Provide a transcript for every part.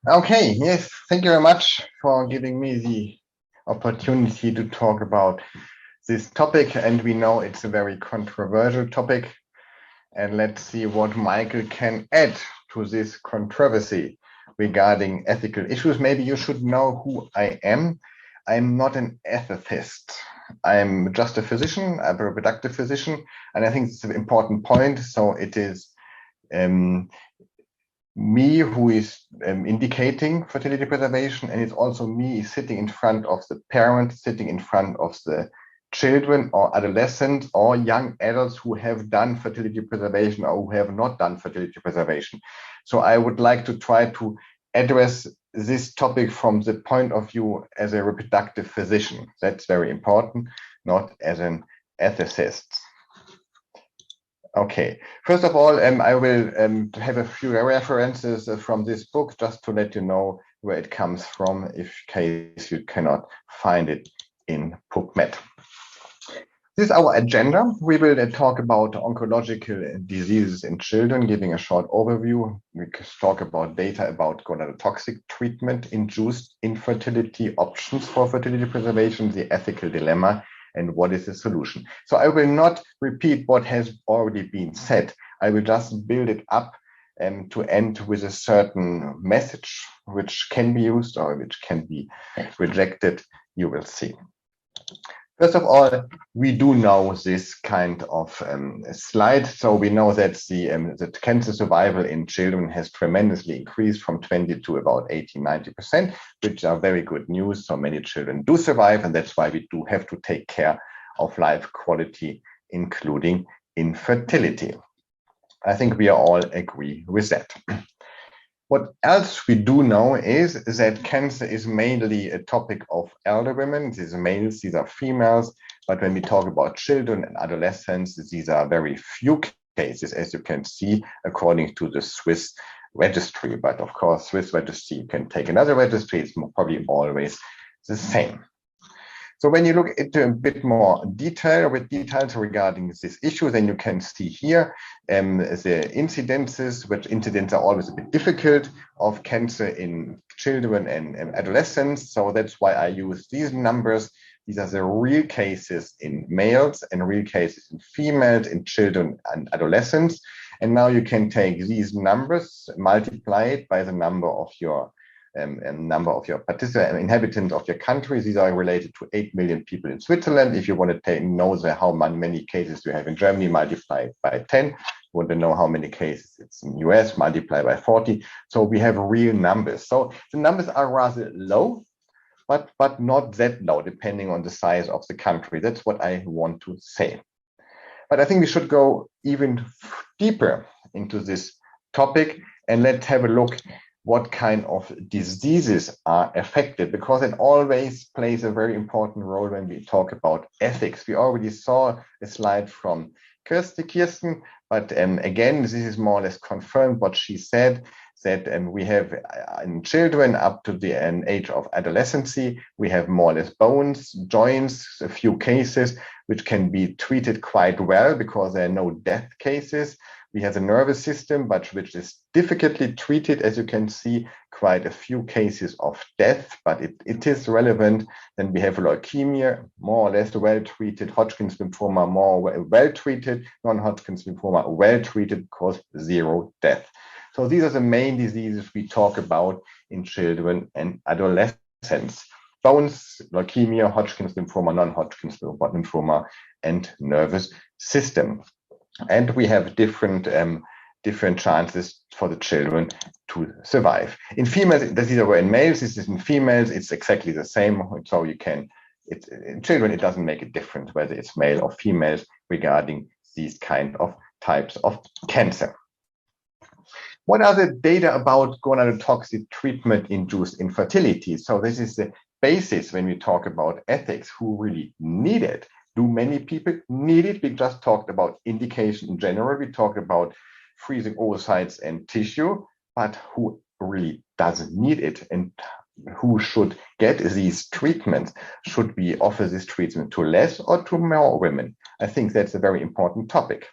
Okay, yes, thank you very much for giving me the opportunity to talk about this topic. And we know it's a very controversial topic. And let's see what Michael can add to this controversy regarding ethical issues. Maybe you should know who I am. I'm not an ethicist. I'm just a physician, a reproductive physician. And I think it's an important point. So it is me who is indicating fertility preservation, and it's also me sitting in front of the parents, sitting in front of the children or adolescents or young adults who have done fertility preservation or who have not done fertility preservation. So I would like to try to address this topic from the point of view as a reproductive physician. That's very important, not as an ethicist. Okay, first of all, I will have a few references from this book just to let you know where it comes from, in case you cannot find it in PubMed. This is our agenda. We will talk about oncological diseases in children, giving a short overview. We can talk about data about gonadotoxic treatment-induced infertility, options for fertility preservation, the ethical dilemma, and what is the solution. So I will not repeat what has already been said. I will just build it up to end with a certain message, which can be used or which can be rejected. You will see. First of all, we do know this kind of slide. So we know that the cancer survival in children has tremendously increased from 20 to about 80, 90%, which are very good news. So many children do survive, and that's why we do have to take care of life quality, including infertility. I think we all agree with that. What else we do know is that cancer is mainly a topic of elder women. These are males, these are females. But when we talk about children and adolescents, these are very few cases, as you can see, according to the Swiss registry. But of course, Swiss registry, you can take another registry. It's probably always the same. So when you look into a bit more detail with details regarding this issue, then you can see here the incidences, which incidents are always a bit difficult, of cancer in children and adolescents. So that's why I use these numbers. These are the real cases in males and real cases in females, in children and adolescents. And now you can take these numbers, multiply it by the number of your participant inhabitants of your country. These are related to 8 million people in Switzerland. If you want to know how many cases you have in Germany, multiply it by 10. You want to know how many cases it's in the US, multiply by 40. So we have real numbers. So the numbers are rather low, but not that low, depending on the size of the country. That's what I want to say. But I think we should go even deeper into this topic, and let's have a look what kind of diseases are affected, because it always plays a very important role when we talk about ethics. We already saw a slide from Kirsten, but again, this is more or less confirmed what she said, that we have in children up to the age of adolescency, we have more or less bones, joints, a few cases, which can be treated quite well because there are no death cases. We have the nervous system, but which is difficultly treated, as you can see, quite a few cases of death, but it is relevant. Then we have leukemia, more or less well-treated, Hodgkin's lymphoma, more well-treated, non-Hodgkin's lymphoma, well-treated, because 0 death. So these are the main diseases we talk about in children and adolescents. Bones, leukemia, Hodgkin's lymphoma, non-Hodgkin's lymphoma, and nervous system. And we have different chances for the children to survive. In females, these are in males. This is in females. It's exactly the same. So you can. In children, it doesn't make a difference whether it's male or females regarding these kind of types of cancer. What are the data about gonadotoxic treatment-induced infertility? So this is the basis when we talk about ethics. Who really need it? Do many people need it? We just talked about indication in general. We talked about freezing oocytes and tissue, but who really doesn't need it, and who should get these treatments? Should we offer this treatment to less or to more women? I think that's a very important topic.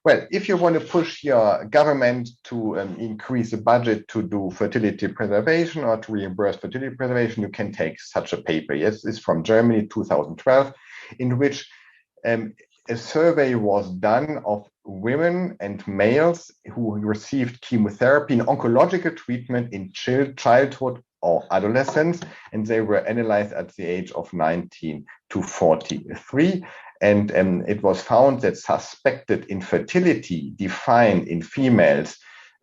Well, if you want to push your government to increase the budget to do fertility preservation or to reimburse fertility preservation, you can take such a paper. Yes, it's from Germany, 2012, in which a survey was done of women and males who received chemotherapy and oncological treatment in childhood or adolescence, and they were analyzed at the age of 19 to 43. And it was found that suspected infertility defined in females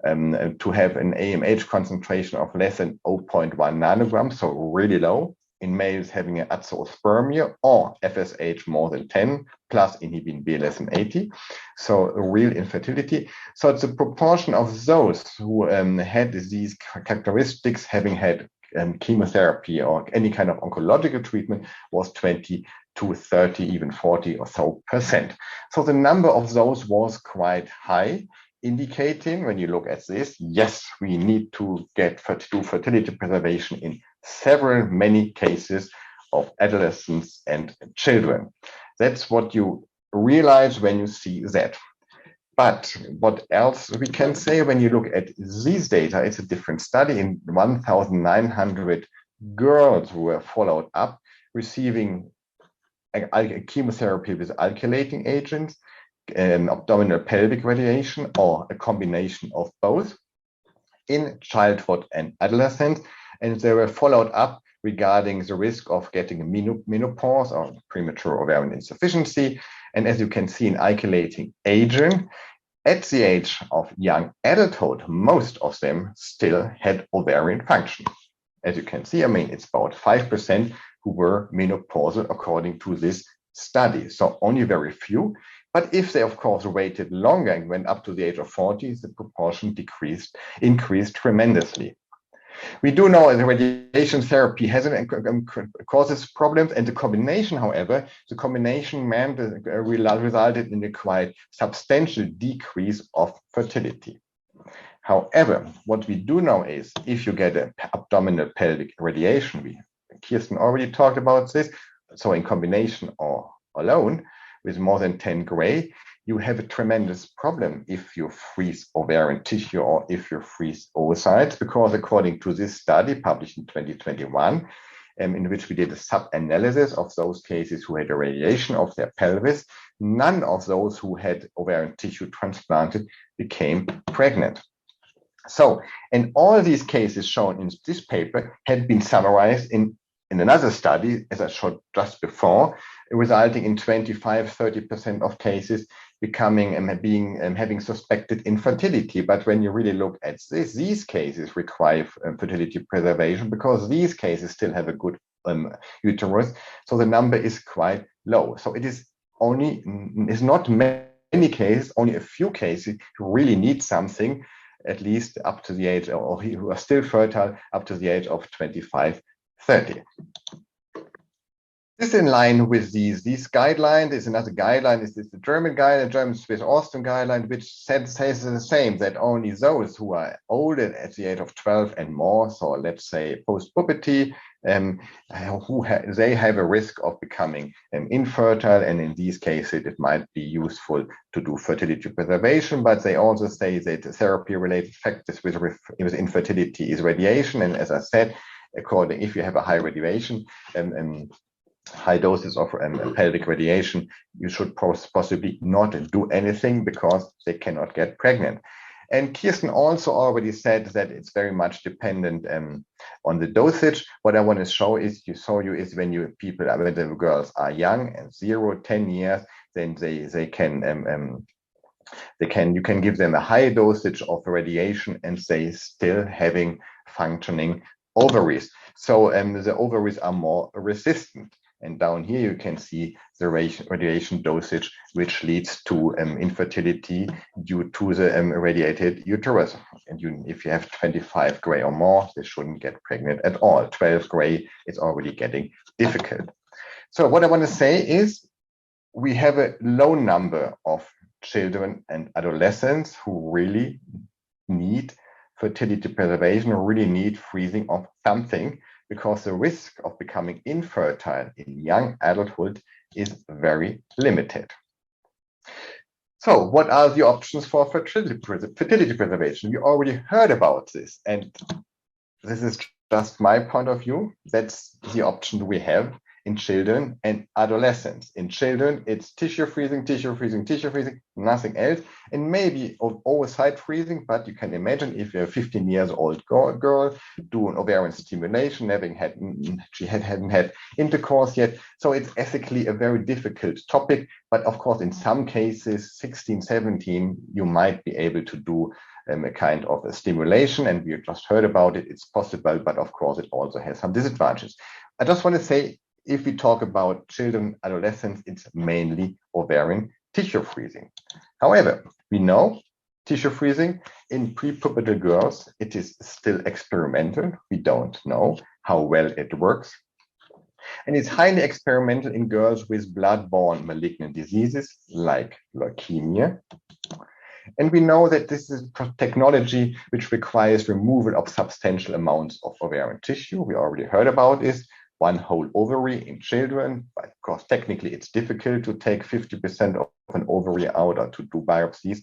to have an AMH concentration of less than 0.1 nanogram, so really low, in males having an azoospermia or FSH more than 10 plus inhibin B less than 80, so a real infertility. So it's a proportion of those who had these characteristics having had chemotherapy or any kind of oncological treatment was 20 to 30, even 40 or so %. So the number of those was quite high, indicating when you look at this, yes, we need to do fertility preservation in many cases of adolescents and children. That's what you realize when you see that. But what else we can say when you look at these data, it's a different study in 1,900 girls who were followed up receiving chemotherapy with alkylating agents, abdominal pelvic radiation, or a combination of both in childhood and adolescence. And they were followed up regarding the risk of getting menopause or premature ovarian insufficiency. And as you can see in alkylating agent, at the age of young adulthood, most of them still had ovarian function. As you can see, I mean, it's about 5% who were menopausal according to this study. So only very few. But if they, of course, waited longer and went up to the age of 40, the proportion increased tremendously. We do know that radiation therapy causes problems, and the combination, however, resulted in a quite substantial decrease of fertility. However, what we do know is if you get an abdominal pelvic radiation, Kirsten already talked about this, so in combination or alone with more than 10 gray, you have a tremendous problem if you freeze ovarian tissue or if you freeze oocytes, because according to this study published in 2021, in which we did a sub-analysis of those cases who had a radiation of their pelvis, none of those who had ovarian tissue transplanted became pregnant. So, and all these cases shown in this paper had been summarized in another study, as I showed just before, resulting in 25–30% of cases having suspected infertility. But when you really look at this, these cases require fertility preservation because these cases still have a good uterus. So the number is quite low. So it's not many cases, only a few cases who really need something, at least up to the age, or who are still fertile up to the age of 25–30. This is in line with these guidelines. There's another guideline. This is the German guideline, German-Swiss-Austrian guideline, which says the same, that only those who are older at the age of 12 and more, so let's say post-puberty, they have a risk of becoming infertile, and in these cases it might be useful to do fertility preservation. But they also say that the therapy-related factors with infertility is radiation, and as I said, if you have a high radiation, high doses of pelvic radiation, you should possibly not do anything because they cannot get pregnant. And Kirsten also already said that it's very much dependent on the dosage. What I want to show is when the girls are young and 0–10 years, then you can give them a high dosage of radiation and they still having functioning ovaries. So the ovaries are more resistant. And down here you can see the radiation dosage, which leads to infertility due to the radiated uterus. And if you have 25 gray or more, they shouldn't get pregnant at all. 12 gray is already getting difficult. So what I want to say is we have a low number of children and adolescents who really need fertility preservation, or really need freezing of something, because the risk of becoming infertile in young adulthood is very limited. So what are the options for fertility preservation? We already heard about this, and this is just my point of view. That's the option we have in children and adolescents. In children, it's tissue freezing, nothing else, and maybe oocyte freezing. But you can imagine if you're a 15 years old girl, do an ovarian stimulation, she hadn't had intercourse yet. So it's ethically a very difficult topic. But of course, in some cases, 16, 17, you might be able to do a kind of a stimulation, and we just heard about it. It's possible, but of course, it also has some disadvantages. I just want to say, if we talk about children, adolescents, it's mainly ovarian tissue freezing. However, we know tissue freezing in prepubertal girls, it is still experimental. We don't know how well it works. And it's highly experimental in girls with blood-borne malignant diseases like leukemia. And we know that this is technology which requires removal of substantial amounts of ovarian tissue. We already heard about this. One whole ovary in children, but of course, technically it's difficult to take 50% of an ovary out or to do biopsies.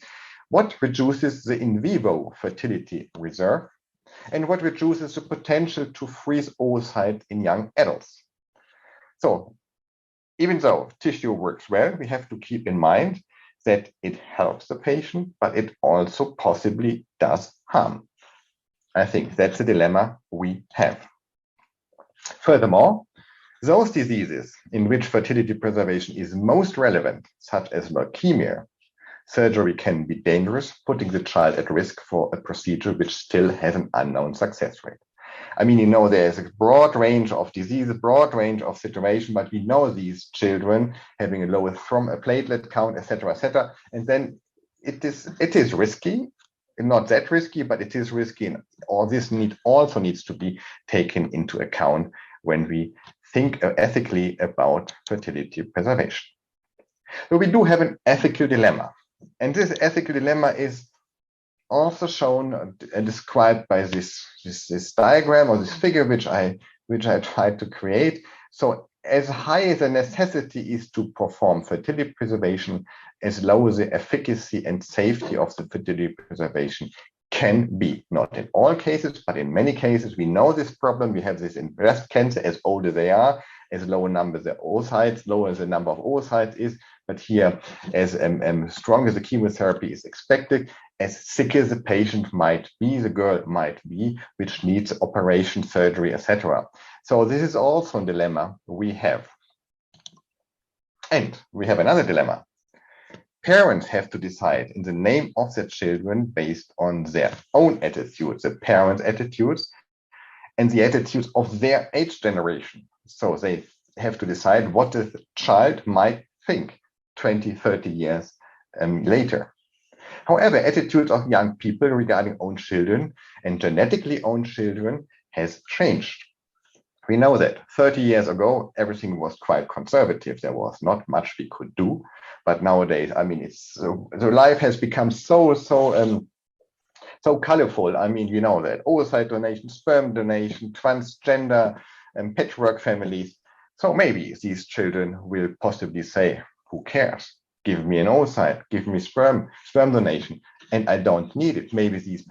What reduces the in vivo fertility reserve? And what reduces the potential to freeze oocytes in young adults? So even though tissue works well, we have to keep in mind that it helps the patient, but it also possibly does harm. I think that's a dilemma we have. Furthermore, those diseases in which fertility preservation is most relevant, such as leukemia, surgery can be dangerous, putting the child at risk for a procedure which still has an unknown success rate. I mean, there's a broad range of diseases, broad range of situations, but we know these children having a lower platelet count, etc., and then it is risky. Not that risky, but it is risky, and all this also needs to be taken into account when we think ethically about fertility preservation. So we do have an ethical dilemma, and this ethical dilemma is also shown and described by this diagram or this figure which I tried to create. So as high as the necessity is to perform fertility preservation, as low as the efficacy and safety of the fertility preservation can be. Not in all cases, but in many cases, we know this problem. We have this in breast cancer, as old as they are, as low a number the oocytes, lower as the number of oocytes is, but here, as strong as the chemotherapy is expected, as sick as the patient might be, the girl might be, which needs operation, surgery, etc. So this is also a dilemma we have. And we have another dilemma. Parents have to decide in the name of their children based on their own attitudes, the parents' attitudes, and the attitudes of their age generation. So they have to decide what the child might think 20, 30 years later. However, attitudes of young people regarding own children and genetically owned children has changed. We know that 30 years ago, everything was quite conservative. There was not much we could do. But nowadays, I mean, the life has become so colorful. I mean, you know that oocyte donation, sperm donation, transgender, and patchwork families. So maybe these children will possibly say, who cares? Give me an oocyte, give me sperm donation, and I don't need it. Maybe these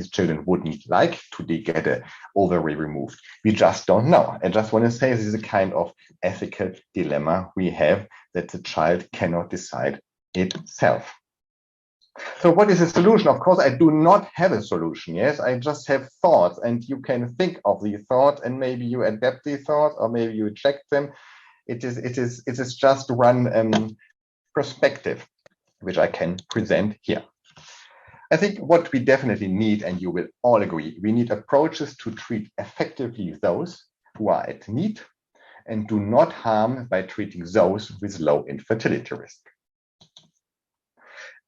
children wouldn't like to get an ovary removed. We just don't know. I just want to say this is a kind of ethical dilemma we have, that the child cannot decide itself. So what is the solution? Of course, I do not have a solution. Yes, I just have thoughts, and you can think of these thoughts, and maybe you adapt these thoughts, or maybe you reject them. It is just one perspective which I can present here. I think what we definitely need, and you will all agree, we need approaches to treat effectively those who are at need and do not harm by treating those with low infertility risk.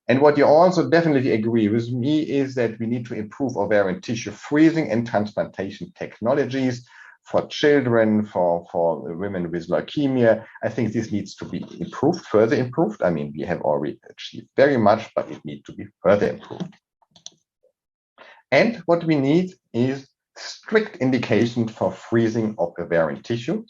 And what you also definitely agree with me is that we need to improve ovarian tissue freezing and transplantation technologies for children, for women with leukemia. I think this needs to be improved, further improved. I mean, we have already achieved very much, but it needs to be further improved. And what we need is strict indication for freezing of ovarian tissue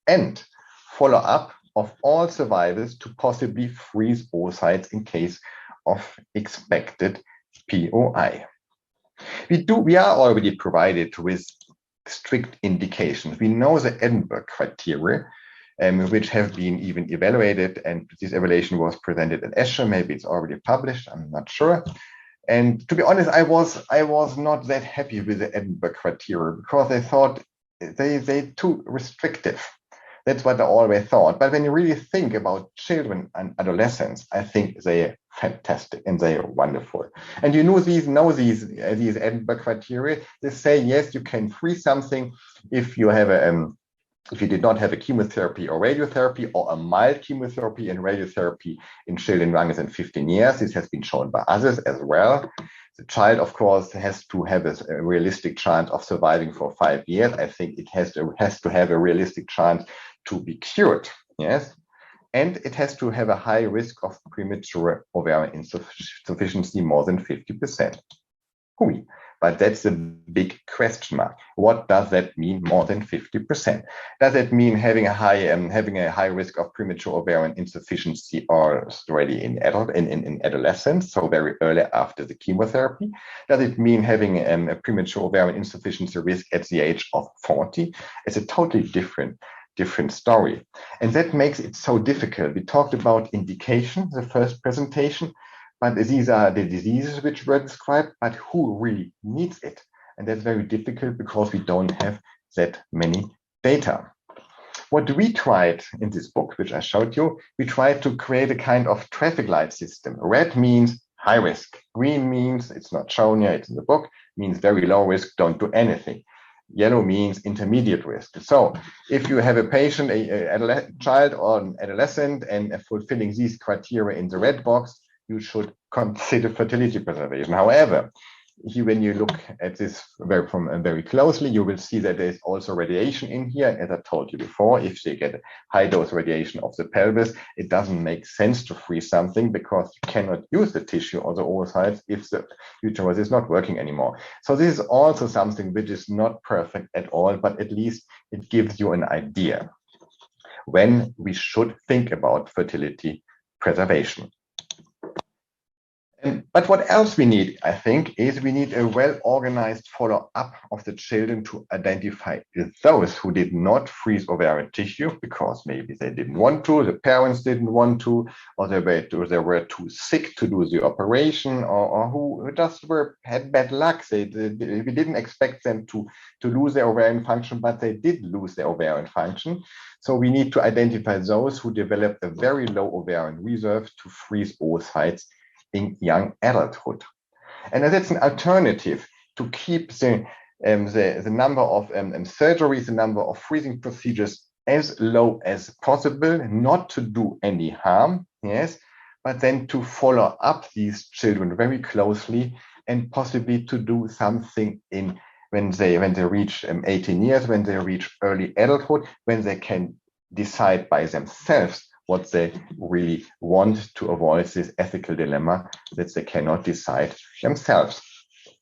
and follow up of all survivors to possibly freeze oocytes in case of expected POI. We are already provided with strict indications. We know the Edinburgh criteria, which have been even evaluated, and this evaluation was presented in ESHRE. Maybe it's already published, I'm not sure. And to be honest, I was not that happy with the Edinburgh criteria because I thought they too restrictive. That's what I always thought. But when you really think about children and adolescents, I think they're fantastic and they are wonderful. And you know these Edinburgh criteria. They say yes, you can freeze something if you have if you did not have a chemotherapy or radiotherapy, or a mild chemotherapy and radiotherapy in children younger than 15 years. This has been shown by others as well. The child, of course, has to have a realistic chance of surviving for 5 years. I think it has to have a realistic chance to be cured, yes. And it has to have a high risk of premature ovarian insufficiency, more than 50%. Hui. But that's a big question mark. What does that mean, more than 50%? Does it mean having a high risk of premature ovarian insufficiency already in adolescence, so very early after the chemotherapy? Does it mean having a premature ovarian insufficiency risk at the age of 40? It's a totally different story. And that makes it so difficult. We talked about indication, the first presentation, but these are the diseases which were described, but who really needs it? And that's very difficult because we don't have that many data. What we tried in this book, which I showed you, we tried to create a kind of traffic light system. Red means high risk. Green means, it's not shown here, it's in the book, means very low risk, don't do anything. Yellow means intermediate risk. So if you have a patient, a child or an adolescent, and fulfilling these criteria in the red box, you should consider fertility preservation. However, when you look at this very closely, you will see that there's also radiation in here. As I told you before, if they get a high dose radiation of the pelvis, it doesn't make sense to freeze something because you cannot use the tissue or the oocytes if the uterus is not working anymore. So this is also something which is not perfect at all, but at least it gives you an idea when we should think about fertility preservation. But what else we need, I think, is we need a well-organized follow-up of the children to identify those who did not freeze ovarian tissue because maybe they didn't want to, the parents didn't want to, or they were too sick to do the operation, or who just had bad luck. We didn't expect them to lose their ovarian function, but they did lose their ovarian function. So we need to identify those who developed a very low ovarian reserve to freeze oocytes in young adulthood. And that's an alternative to keep the number of surgeries, the number of freezing procedures as low as possible, not to do any harm, yes, but then to follow up these children very closely and possibly to do something when they reach 18 years, when they reach early adulthood, when they can decide by themselves what they really want, to avoid this ethical dilemma that they cannot decide themselves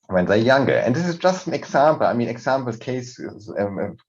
when they're younger. And this is just an example. I mean, examples, case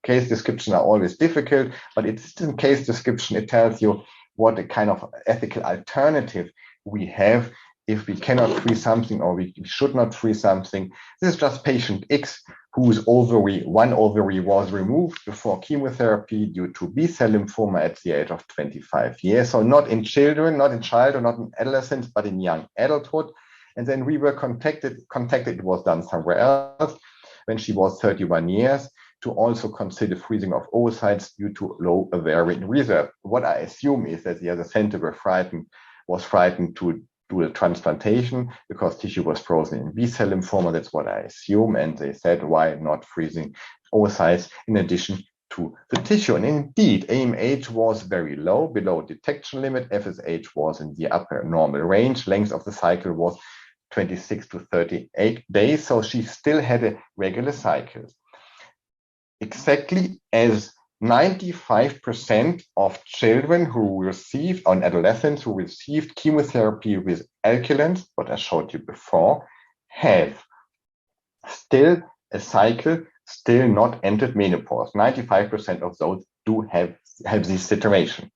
description are always difficult, but it's in case description, it tells you what a kind of ethical alternative we have if we cannot freeze something or we should not freeze something. This is just patient X whose one ovary was removed before chemotherapy due to B-cell lymphoma at the age of 25 years. So not in children, not in childhood, not in adolescence, but in young adulthood. And then we were contacted, it was done somewhere else, when she was 31 years, to also consider freezing of oocytes due to low ovarian reserve. What I assume is that the other center was frightened to do a transplantation because tissue was frozen in B-cell lymphoma. That's what I assume. And they said, why not freezing oocytes in addition to the tissue? And indeed, AMH was very low, below detection limit. FSH was in the upper normal range. Length of the cycle was 26 to 38 days. So she still had a regular cycle. Exactly as 95% of children who received, or adolescents who received chemotherapy with alkylants, what I showed you before, have still a cycle, still not entered menopause. 95% of those do have this situation.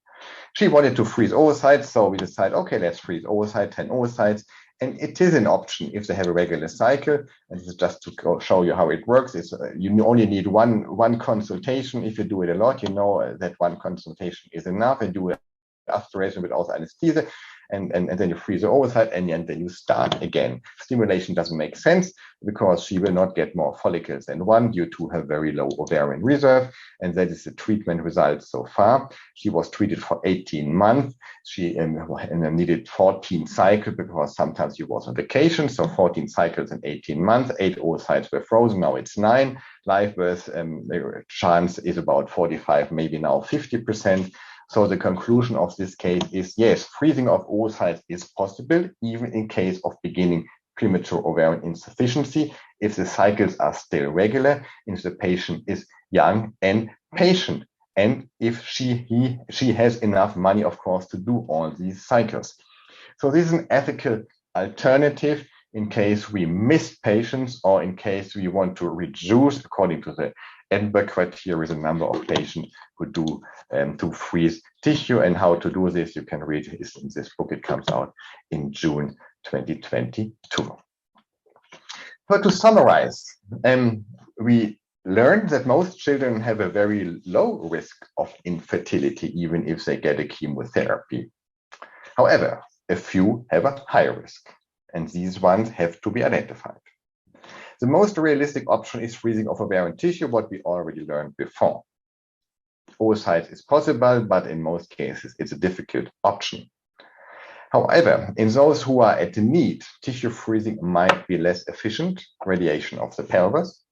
She wanted to freeze oocytes, so we decided, okay, let's freeze oocyte, 10 oocytes. And it is an option if they have a regular cycle. And this is just to show you how it works. It's, you only need one consultation. If you do it a lot, you know that one consultation is enough, and do aspiration without anesthesia, and then you freeze the oocyte, and then you start again. Stimulation doesn't make sense because she will not get more follicles than one due to her very low ovarian reserve, and that is the treatment results so far. She was treated for 18 months. She needed 14 cycles because sometimes she was on vacation, so 14 cycles in 18 months. 8 oocytes were frozen, now it's 9. Live birth chance is about 45, maybe now 50%. So the conclusion of this case is, yes, freezing of oocytes is possible, even in case of beginning premature ovarian insufficiency, if the cycles are still regular, if the patient is young and patient, and if she has enough money, of course, to do all these cycles. So this is an ethical alternative in case we miss patients, or in case we want to reduce, according to the Edinburgh criteria, the number of patients who do to freeze tissue. And how to do this, you can read in this book. It comes out in June 2022. So to summarize, we learned that most children have a very low risk of infertility, even if they get a chemotherapy. However, a few have a high risk, and these ones have to be identified. The most realistic option is freezing of ovarian tissue, what we already learned before. Oocytes is possible, but in most cases, it's a difficult option. However, in those who are at need, tissue freezing might be less efficient, radiation of the pelvis,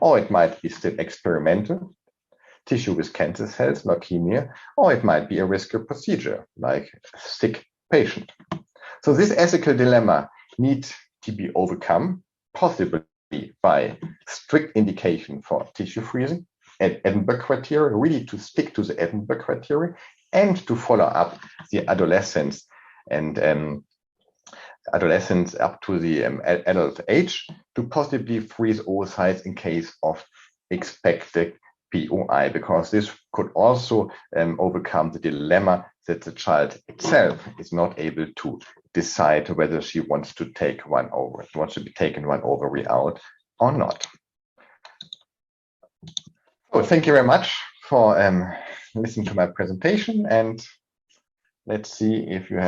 or it might be still experimental, tissue with cancer cells, leukemia, or it might be a risky procedure, like a sick patient. So this ethical dilemma needs to be overcome, possibly by strict indication for tissue freezing and Edinburgh criteria, really to stick to the Edinburgh criteria, and to follow up the adolescents and adolescents up to the adult age, to possibly freeze oocytes in case of expected POI, because this could also overcome the dilemma that the child itself is not able to decide whether she wants to take wants to be taken one ovary out or not. So thank you very much for listening to my presentation, and let's see if you have